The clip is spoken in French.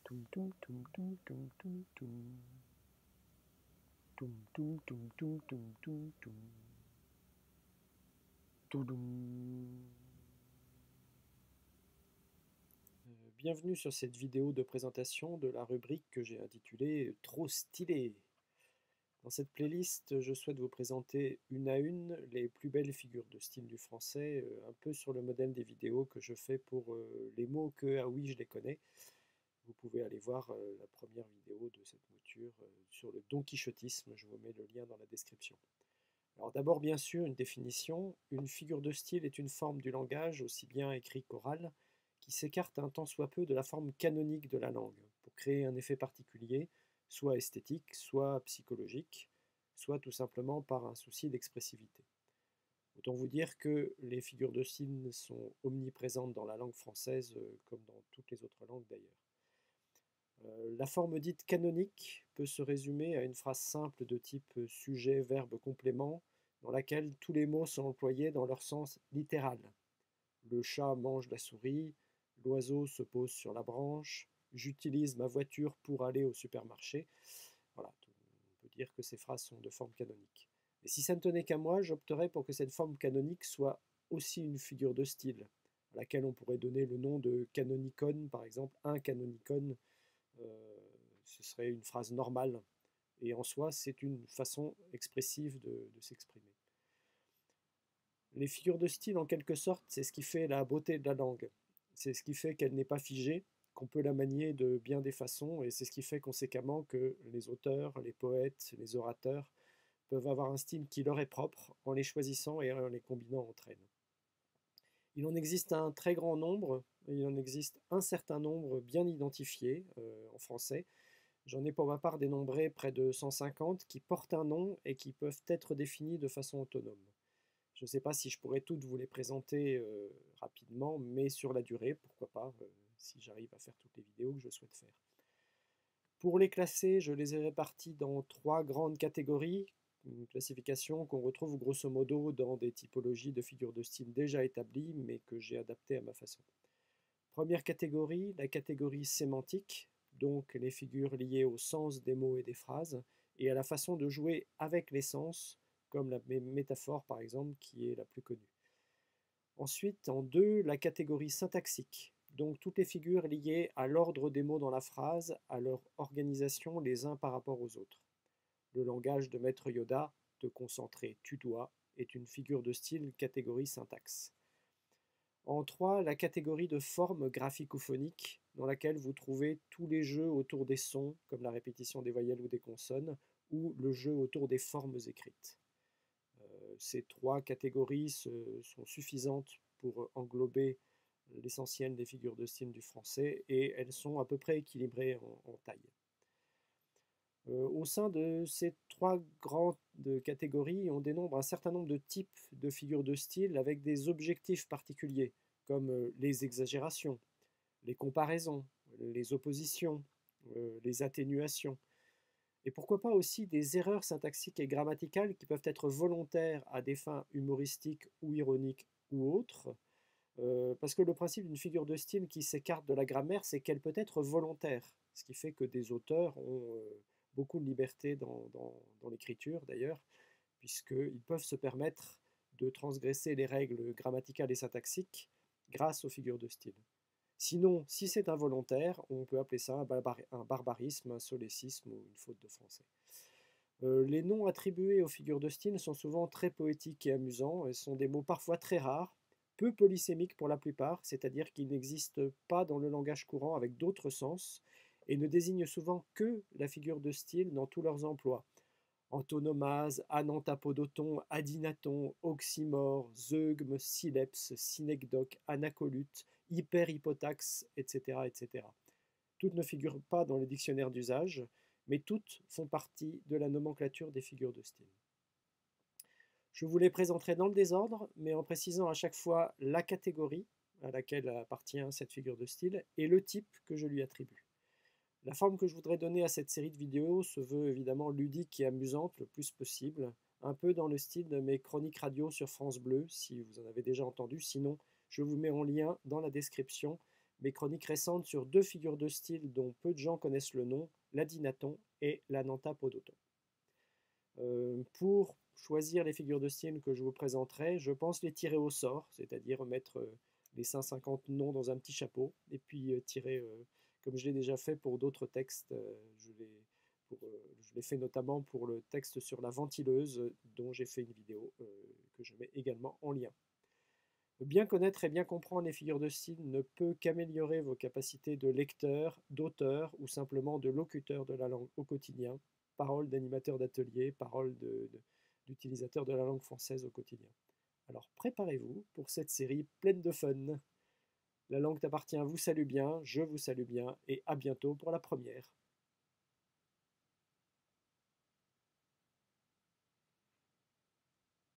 Toum toum toum toum toum toum toum. Toum toum toum toum toum toum toum. Toudoum. Bienvenue sur cette vidéo de présentation de la rubrique que j'ai intitulée Trop stylé. Dans cette playlist, je souhaite vous présenter une à une les plus belles figures de style du français, un peu sur le modèle des vidéos que je fais pour les mots que, ah oui, je les connais. Vous pouvez aller voir la première vidéo de cette mouture sur le don quichotisme, je vous mets le lien dans la description. Alors d'abord, bien sûr, une définition. Une figure de style est une forme du langage, aussi bien écrit qu'oral, qui s'écarte un tant soit peu de la forme canonique de la langue, pour créer un effet particulier, soit esthétique, soit psychologique, soit tout simplement par un souci d'expressivité. Autant vous dire que les figures de style sont omniprésentes dans la langue française, comme dans toutes les autres langues d'ailleurs. La forme dite canonique peut se résumer à une phrase simple de type sujet, verbe, complément, dans laquelle tous les mots sont employés dans leur sens littéral. Le chat mange la souris, l'oiseau se pose sur la branche, j'utilise ma voiture pour aller au supermarché. Voilà, on peut dire que ces phrases sont de forme canonique. Et si ça ne tenait qu'à moi, j'opterais pour que cette forme canonique soit aussi une figure de style, à laquelle on pourrait donner le nom de canonicon, par exemple, un canonicon, ce serait une phrase normale. Et en soi, c'est une façon expressive de s'exprimer. Les figures de style, en quelque sorte, c'est ce qui fait la beauté de la langue. C'est ce qui fait qu'elle n'est pas figée, qu'on peut la manier de bien des façons, et c'est ce qui fait conséquemment que les auteurs, les poètes, les orateurs peuvent avoir un style qui leur est propre en les choisissant et en les combinant entre elles. Il en existe un très grand nombre, il en existe un certain nombre bien identifiés en français. J'en ai pour ma part dénombré près de 150 qui portent un nom et qui peuvent être définis de façon autonome. Je ne sais pas si je pourrais toutes vous les présenter rapidement, mais sur la durée, pourquoi pas, si j'arrive à faire toutes les vidéos que je souhaite faire. Pour les classer, je les ai répartis dans trois grandes catégories, une classification qu'on retrouve grosso modo dans des typologies de figures de style déjà établies, mais que j'ai adaptées à ma façon. Première catégorie, la catégorie sémantique, donc les figures liées au sens des mots et des phrases, et à la façon de jouer avec les sens, comme la métaphore par exemple, qui est la plus connue. Ensuite, en deux, la catégorie syntaxique, donc toutes les figures liées à l'ordre des mots dans la phrase, à leur organisation les uns par rapport aux autres. Le langage de Maître Yoda, te concentrer, tu dois, est une figure de style catégorie syntaxe. En 3, la catégorie de forme graphicophonique, dans laquelle vous trouvez tous les jeux autour des sons, comme la répétition des voyelles ou des consonnes, ou le jeu autour des formes écrites. Ces trois catégories sont suffisantes pour englober l'essentiel des figures de style du français et elles sont à peu près équilibrées en taille. Au sein de ces trois grandes catégories, on dénombre un certain nombre de types de figures de style avec des objectifs particuliers, comme les exagérations, les comparaisons, les oppositions, les atténuations. Et pourquoi pas aussi des erreurs syntaxiques et grammaticales qui peuvent être volontaires à des fins humoristiques ou ironiques ou autres. Parce que le principe d'une figure de style qui s'écarte de la grammaire, c'est qu'elle peut être volontaire, ce qui fait que des auteurs ont beaucoup de liberté dans l'écriture d'ailleurs, puisqu'ils peuvent se permettre de transgresser les règles grammaticales et syntaxiques grâce aux figures de style. Sinon, si c'est involontaire, on peut appeler ça un barbarisme, un solécisme ou une faute de français. Les noms attribués aux figures de style sont souvent très poétiques et amusants et sont des mots parfois très rares, peu polysémiques pour la plupart, c'est-à-dire qu'ils n'existent pas dans le langage courant avec d'autres sens et ne désignent souvent que la figure de style dans tous leurs emplois. Antonomase, anantapodoton, adinaton, oxymore, zeugme, sileps, synecdoque, anacolute, hyperhypotaxe, etc., etc. Toutes ne figurent pas dans les dictionnaires d'usage, mais toutes font partie de la nomenclature des figures de style. Je vous les présenterai dans le désordre, mais en précisant à chaque fois la catégorie à laquelle appartient cette figure de style et le type que je lui attribue. La forme que je voudrais donner à cette série de vidéos se veut évidemment ludique et amusante le plus possible, un peu dans le style de mes chroniques radio sur France Bleu, si vous en avez déjà entendu. Sinon, je vous mets en lien dans la description mes chroniques récentes sur deux figures de style dont peu de gens connaissent le nom, l'Adinaton et l'Ananta Podoton. Pour choisir les figures de style que je vous présenterai, je pense les tirer au sort, c'est-à-dire mettre les 150 noms dans un petit chapeau, et puis tirer, comme je l'ai déjà fait pour d'autres textes, je l'ai fait notamment pour le texte sur la ventileuse, dont j'ai fait une vidéo que je mets également en lien. Bien connaître et bien comprendre les figures de style ne peut qu'améliorer vos capacités de lecteur, d'auteur ou simplement de locuteur de la langue au quotidien, paroles d'animateur d'atelier, paroles d'utilisateurs de la langue française au quotidien. Alors préparez-vous pour cette série pleine de fun. La langue t'appartient vous salue bien, je vous salue bien et à bientôt pour la première.